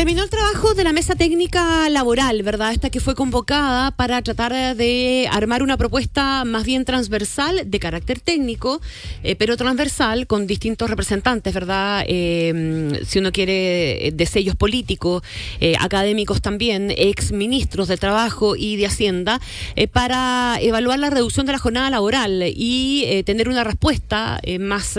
Terminó el trabajo de la mesa técnica laboral, ¿verdad? Esta que fue convocada para tratar de armar una propuesta más bien transversal, de carácter técnico, pero transversal, con distintos representantes, ¿verdad? Si uno quiere, de sellos políticos, académicos también, exministros de Trabajo y de Hacienda, para evaluar la reducción de la jornada laboral y tener una respuesta más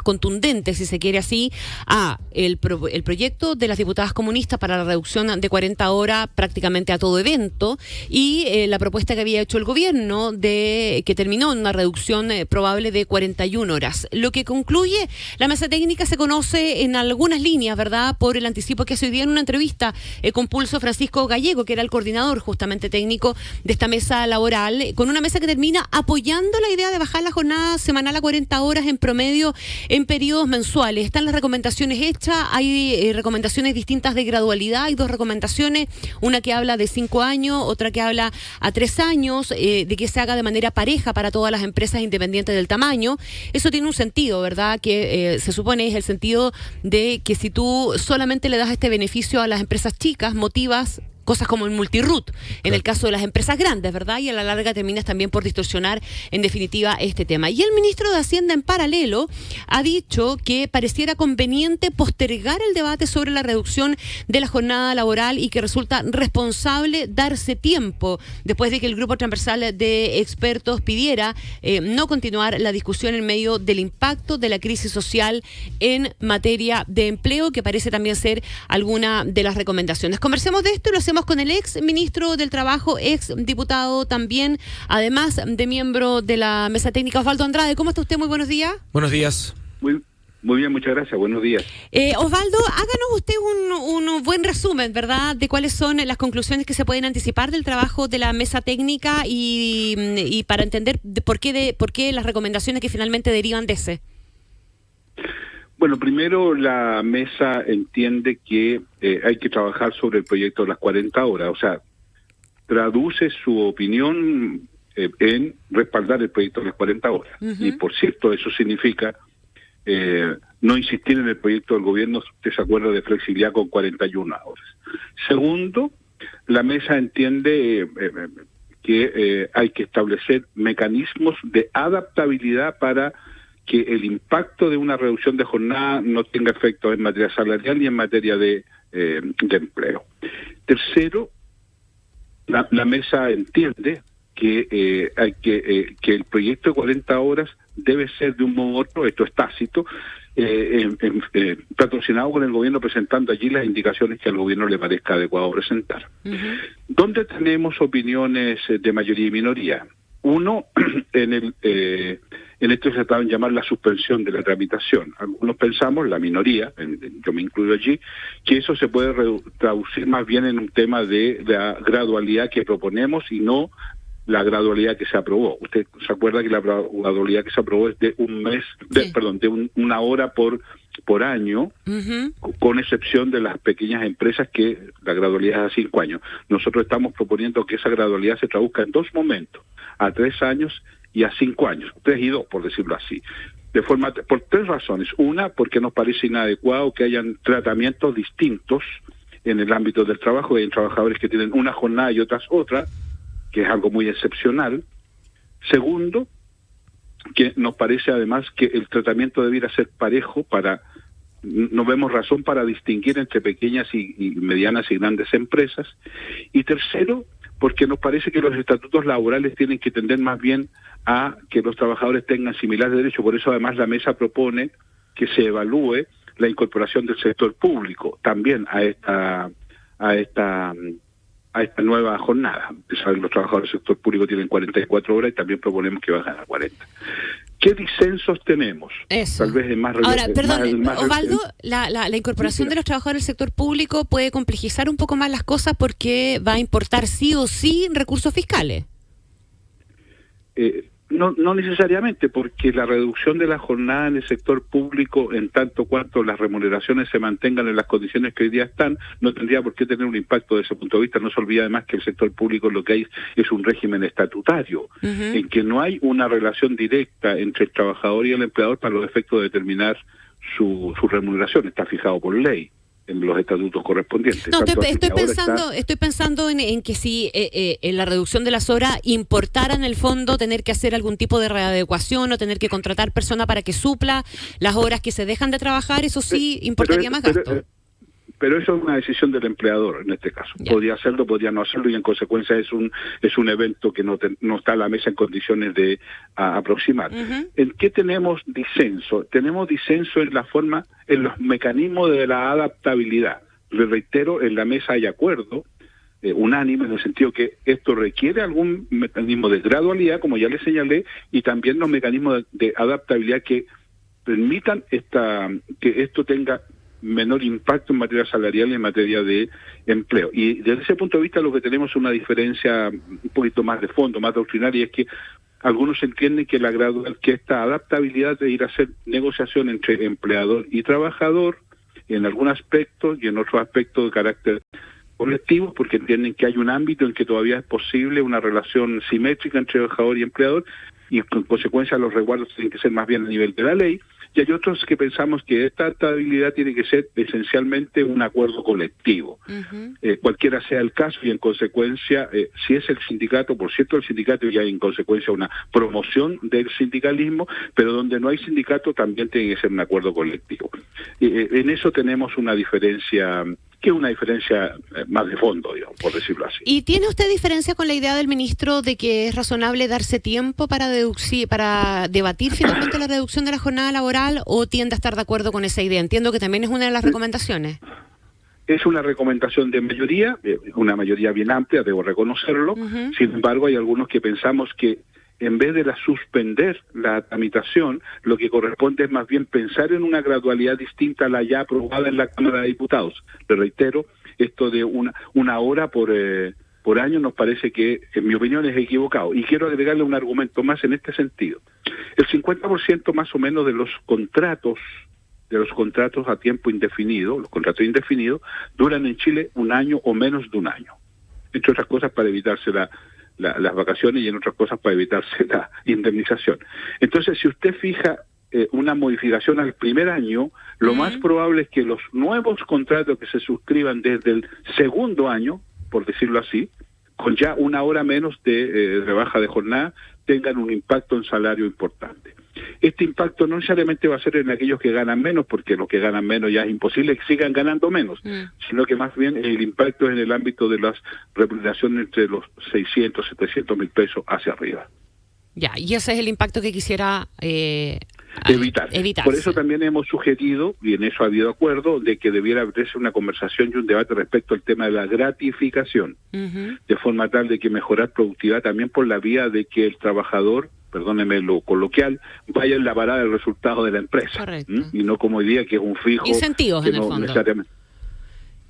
contundente, si se quiere así, a el proyecto de las diputadas comunistas para la reducción de 40 horas prácticamente a todo evento y la propuesta que había hecho el gobierno que terminó en una reducción probable de 41 horas. Lo que concluye la mesa técnica se conoce en algunas líneas, ¿verdad?, por el anticipo que hace hoy día en una entrevista con Pulso Francisco Gallego, que era el coordinador justamente técnico de esta mesa laboral, con una mesa que termina apoyando la idea de bajar la jornada semanal a 40 horas en promedio en periodos mensuales. Están las recomendaciones hechas, hay recomendaciones distintas de gradualidad, hay dos recomendaciones, una que habla de 5 años, otra que habla a 3 años, de que se haga de manera pareja para todas las empresas independientes del tamaño. Eso tiene un sentido, ¿verdad?, que se supone es el sentido de que si tú solamente le das este beneficio a las empresas chicas, motivas cosas como el multiroot, en el caso de las empresas grandes, ¿verdad? Y a la larga terminas también por distorsionar, en definitiva, este tema. Y el ministro de Hacienda, en paralelo, ha dicho que pareciera conveniente postergar el debate sobre la reducción de la jornada laboral y que resulta responsable darse tiempo, después de que el grupo transversal de expertos pidiera no continuar la discusión en medio del impacto de la crisis social en materia de empleo, que parece también ser alguna de las recomendaciones. Conversemos de esto y lo hacemos con el ex ministro del Trabajo, ex diputado también, además de miembro de la mesa técnica, Osvaldo Andrade. ¿Cómo está usted? Muy buenos días. Buenos días. Muy bien, muchas gracias. Buenos días. Osvaldo, háganos usted un buen resumen, ¿verdad?, de cuáles son las conclusiones que se pueden anticipar del trabajo de la mesa técnica y para entender por qué las recomendaciones que finalmente derivan de ese. Bueno, primero la mesa entiende que hay que trabajar sobre el proyecto de las 40 horas, o sea, traduce su opinión en respaldar el proyecto de las 40 horas. Y por cierto, eso significa no insistir en el proyecto del gobierno, usted se acuerda, de flexibilidad con 41 horas. Segundo, la mesa entiende que hay que establecer mecanismos de adaptabilidad para que el impacto de una reducción de jornada no tenga efectos en materia salarial ni en materia de empleo. Tercero, la mesa entiende que hay que el proyecto de 40 horas debe ser de un modo u otro, esto es tácito, patrocinado con el gobierno, presentando allí las indicaciones que al gobierno le parezca adecuado presentar. ¿Dónde tenemos opiniones de mayoría y minoría? Uno, en esto se trata de llamar la suspensión de la tramitación. Algunos pensamos, la minoría, yo me incluyo allí, que eso se puede traducir más bien en un tema de la gradualidad que proponemos y no la gradualidad que se aprobó. Usted se acuerda que la gradualidad que se aprobó es de un mes, una hora por año, con excepción de las pequeñas empresas que la gradualidad es a 5 años. Nosotros estamos proponiendo que esa gradualidad se traduzca en 2 momentos, a 3 años y a 5 años, 3 y 2, por decirlo así. Por 3 razones. Una, porque nos parece inadecuado que hayan tratamientos distintos en el ámbito del trabajo. Hay trabajadores que tienen una jornada y otras otra, que es algo muy excepcional. Segundo, que nos parece además que el tratamiento debiera ser parejo no vemos razón para distinguir entre pequeñas y medianas y grandes empresas. Y tercero, porque nos parece que los estatutos laborales tienen que tender más bien a que los trabajadores tengan similares derechos. Por eso además la mesa propone que se evalúe la incorporación del sector público también a esta nueva jornada. Saben, los trabajadores del sector público tienen 44 horas y también proponemos que bajen a 40. ¿Qué disensos tenemos? Eso. Tal vez es más Ahora, perdón, Osvaldo, la incorporación de los trabajadores del sector público puede complejizar un poco más las cosas porque va a importar sí o sí recursos fiscales. No necesariamente, porque la reducción de la jornada en el sector público, en tanto cuanto las remuneraciones se mantengan en las condiciones que hoy día están, no tendría por qué tener un impacto desde ese punto de vista. No se olvide además que el sector público lo que hay es un régimen estatutario, en que no hay una relación directa entre el trabajador y el empleador para los efectos de determinar su remuneración, está fijado por ley. en los estatutos correspondientes. No, estoy pensando en que si en la reducción de las horas importara en el fondo tener que hacer algún tipo de readecuación o tener que contratar personas para que supla las horas que se dejan de trabajar, eso sí importaría más gasto. Pero eso es una decisión del empleador en este caso. Ya. Podría hacerlo, podría no hacerlo, y en consecuencia es un evento que no está a la mesa en condiciones de aproximar. ¿En qué tenemos disenso? Tenemos disenso en la forma, en los mecanismos de la adaptabilidad. Le reitero, en la mesa hay acuerdo unánime en el sentido que esto requiere algún mecanismo de gradualidad, como ya le señalé, y también los mecanismos de adaptabilidad que permitan que esto tenga menor impacto en materia salarial y en materia de empleo. Y desde ese punto de vista lo que tenemos es una diferencia un poquito más de fondo, más doctrinaria, es que algunos entienden que esta adaptabilidad de ir a hacer negociación entre empleador y trabajador en algún aspecto y en otros aspectos de carácter colectivo, porque entienden que hay un ámbito en que todavía es posible una relación simétrica entre trabajador y empleador, y en consecuencia los resguardos tienen que ser más bien a nivel de la ley. Y hay otros que pensamos que esta adaptabilidad tiene que ser esencialmente un acuerdo colectivo, cualquiera sea el caso, y en consecuencia, si es el sindicato, por cierto, el sindicato ya hay en consecuencia una promoción del sindicalismo, pero donde no hay sindicato también tiene que ser un acuerdo colectivo. En eso tenemos una diferencia, que es una diferencia más de fondo, digamos, por decirlo así. ¿Y tiene usted diferencia con la idea del ministro de que es razonable darse tiempo para debatir finalmente la reducción de la jornada laboral, o tiende a estar de acuerdo con esa idea? Entiendo que también es una de las recomendaciones. Es una recomendación de mayoría, una mayoría bien amplia, debo reconocerlo. Sin embargo, hay algunos que pensamos que en vez de suspender la tramitación, lo que corresponde es más bien pensar en una gradualidad distinta a la ya aprobada en la Cámara de Diputados. Le reitero, esto de una hora por año nos parece que, en mi opinión, es equivocado. Y quiero agregarle un argumento más en este sentido. El 50% más o menos de los contratos a tiempo indefinido, los contratos indefinidos, duran en Chile un año o menos de un año. Entre otras cosas para evitarse las vacaciones, y en otras cosas para evitarse la indemnización. Entonces, si usted fija una modificación al primer año, lo más probable es que los nuevos contratos que se suscriban desde el segundo año, por decirlo así, con ya una hora menos de rebaja de jornada, tengan un impacto en salario importante. Este impacto no necesariamente va a ser en aquellos que ganan menos, porque los que ganan menos ya es imposible que sigan ganando menos, sino que más bien el impacto es en el ámbito de las remuneraciones entre los 600, 700 mil pesos hacia arriba. Ya, y ese es el impacto que quisiera evitar. Por eso también hemos sugerido, y en eso ha habido acuerdo, de que debiera haberse una conversación y un debate respecto al tema de la gratificación, de forma tal de que mejorar productividad también por la vía de que el trabajador, perdóneme lo coloquial, vaya en la parada del resultado de la empresa. Y no como hoy día, que es un fijo. Incentivos, que en el no fondo. Necesariamente.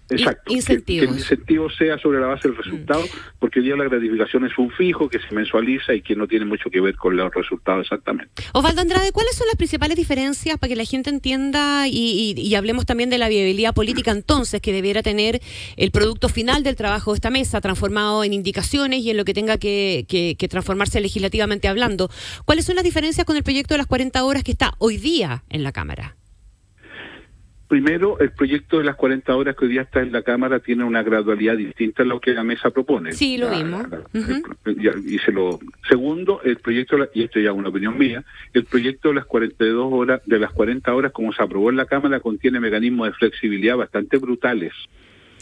Exacto, que el incentivo sea sobre la base del resultado, porque hoy día la gratificación es un fijo que se mensualiza y que no tiene mucho que ver con los resultados exactamente. Osvaldo Andrade, ¿cuáles son las principales diferencias para que la gente entienda y hablemos también de la viabilidad política entonces que debiera tener el producto final del trabajo de esta mesa, transformado en indicaciones y en lo que tenga que transformarse legislativamente hablando? ¿Cuáles son las diferencias con el proyecto de las 40 horas que está hoy día en la Cámara? Primero, el proyecto de las 40 horas que hoy día está en la Cámara tiene una gradualidad distinta a lo que la mesa propone. Sí, lo vimos. Segundo, el proyecto, y esto ya es una opinión mía, el proyecto de las 42 horas, de las 40 horas como se aprobó en la Cámara, contiene mecanismos de flexibilidad bastante brutales,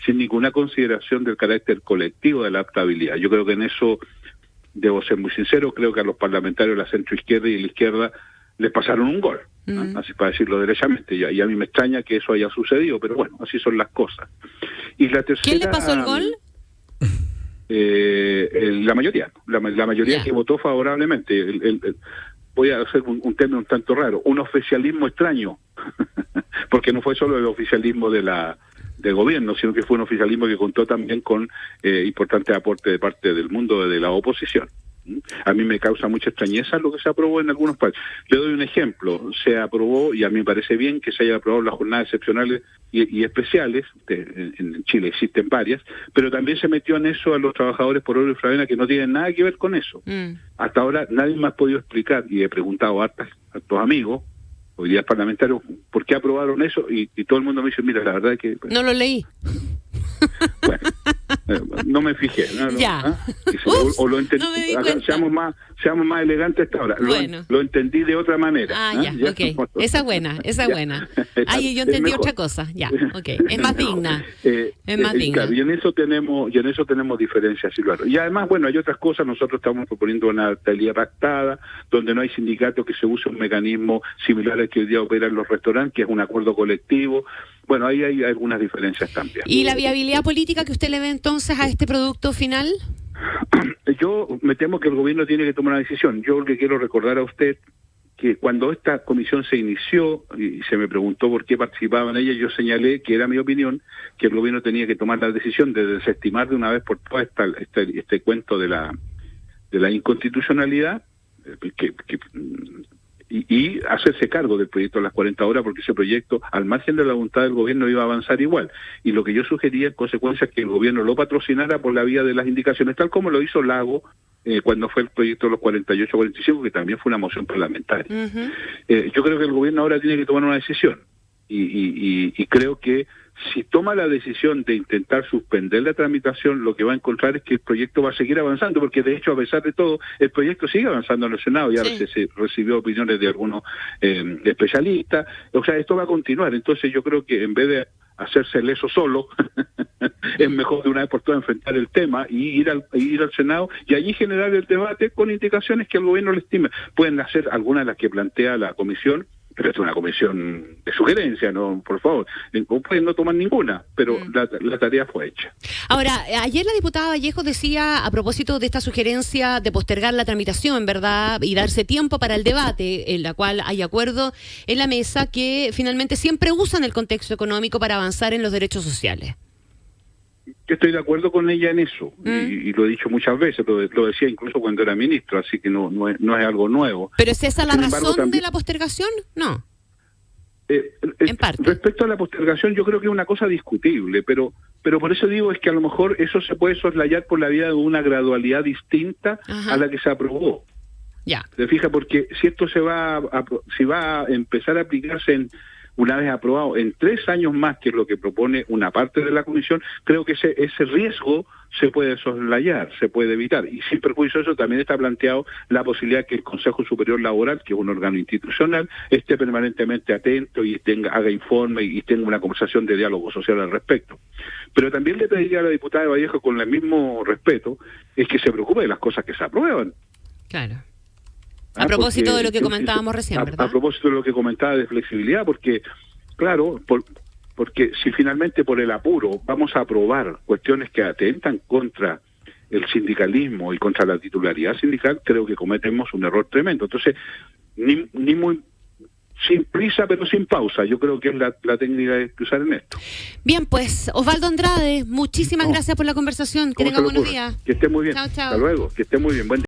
sin ninguna consideración del carácter colectivo de la adaptabilidad. Yo creo que en eso, debo ser muy sincero, creo que a los parlamentarios de la centroizquierda y de la izquierda les pasaron un gol, así para decirlo derechamente, y a mí me extraña que eso haya sucedido, pero bueno, así son las cosas. Y la tercera, ¿quién le pasó el gol? La mayoría que votó favorablemente. Voy a hacer un término un tanto raro, un oficialismo extraño, porque no fue solo el oficialismo del gobierno, sino que fue un oficialismo que contó también con importantes aportes de parte del mundo de la oposición. A mí me causa mucha extrañeza lo que se aprobó en algunos países. Le doy un ejemplo. Se aprobó, y a mí me parece bien que se haya aprobado las jornadas excepcionales y especiales. En Chile existen varias, pero también se metió en eso a los trabajadores por hora y faena, que no tienen nada que ver con eso. Hasta ahora nadie me ha podido explicar, y he preguntado a hartos amigos hoy día es parlamentario, ¿por qué aprobaron eso? Y todo el mundo me dice, mira, la verdad es que... No lo leí. Bueno, no me fijé. Ya. O lo entendí. Seamos más elegantes hasta ahora. Bueno. Lo entendí de otra manera. Ya, ok. Esa es buena. Ay, yo entendí otra cosa. Ya, ok. Es más digna. Es más digna. Claro, y en eso tenemos diferencias, Silvano. Y además, bueno, hay otras cosas. Nosotros estamos proponiendo una estabilidad pactada, donde no hay sindicatos, que se use un mecanismo similar al que hoy día opera en los restaurantes, que es un acuerdo colectivo. Bueno, ahí hay algunas diferencias también. ¿Y la viabilidad política que usted le ve entonces a este producto final? Yo me temo que el gobierno tiene que tomar una decisión. Yo lo que quiero recordar a usted, que cuando esta comisión se inició y se me preguntó por qué participaba en ella, yo señalé que era mi opinión, que el gobierno tenía que tomar la decisión de desestimar de una vez por todas este cuento de la inconstitucionalidad, y hacerse cargo del proyecto de las 40 horas, porque ese proyecto, al margen de la voluntad del gobierno, iba a avanzar igual. Y lo que yo sugería en consecuencia es que el gobierno lo patrocinara por la vía de las indicaciones, tal como lo hizo Lago cuando fue el proyecto de los 48-45, que también fue una moción parlamentaria. Yo creo que el gobierno ahora tiene que tomar una decisión. Y creo que si toma la decisión de intentar suspender la tramitación, lo que va a encontrar es que el proyecto va a seguir avanzando, porque de hecho, a pesar de todo, el proyecto sigue avanzando en el Senado, ya se recibió opiniones de algunos especialistas, o sea, esto va a continuar. Entonces yo creo que en vez de hacerse el eso solo, es mejor de una vez por todas enfrentar el tema y ir al Senado y allí generar el debate con indicaciones que el gobierno le estime. Pueden hacer algunas de las que plantea la comisión, pero es una comisión de sugerencia, no, por favor, pueden no tomar ninguna, pero la tarea fue hecha. Ahora, ayer la diputada Vallejo decía, a propósito de esta sugerencia de postergar la tramitación, ¿verdad?, y darse tiempo para el debate, en la cual hay acuerdo en la mesa, que finalmente siempre usan el contexto económico para avanzar en los derechos sociales. Yo estoy de acuerdo con ella en eso, y lo he dicho muchas veces, lo decía incluso cuando era ministro, así que no es algo nuevo. ¿Pero es esa la razón de la postergación? No. En parte. Respecto a la postergación, yo creo que es una cosa discutible, pero por eso digo, es que a lo mejor eso se puede soslayar por la vía de una gradualidad distinta a la que se aprobó. Ya. ¿Se fija? Porque si esto si va a empezar a aplicarse una vez aprobado en 3 años más, que es lo que propone una parte de la comisión, creo que ese riesgo se puede soslayar, se puede evitar. Y sin perjuicio de eso, también está planteado la posibilidad que el Consejo Superior Laboral, que es un órgano institucional, esté permanentemente atento y haga informe y tenga una conversación de diálogo social al respecto. Pero también le pediría a la diputada de Vallejo, con el mismo respeto, es que se preocupe de las cosas que se aprueban. Claro. A propósito de lo que comentábamos recién, ¿verdad? A propósito de lo que comentaba de flexibilidad, porque, claro, porque si finalmente por el apuro vamos a aprobar cuestiones que atentan contra el sindicalismo y contra la titularidad sindical, creo que cometemos un error tremendo. Entonces, ni muy sin prisa, pero sin pausa. Yo creo que es la técnica que usar en esto. Bien, pues, Osvaldo Andrade, muchísimas gracias por la conversación. Que tenga buenos días. Que esté muy bien. Chao, chao. Hasta luego. Que esté muy bien. Buen día.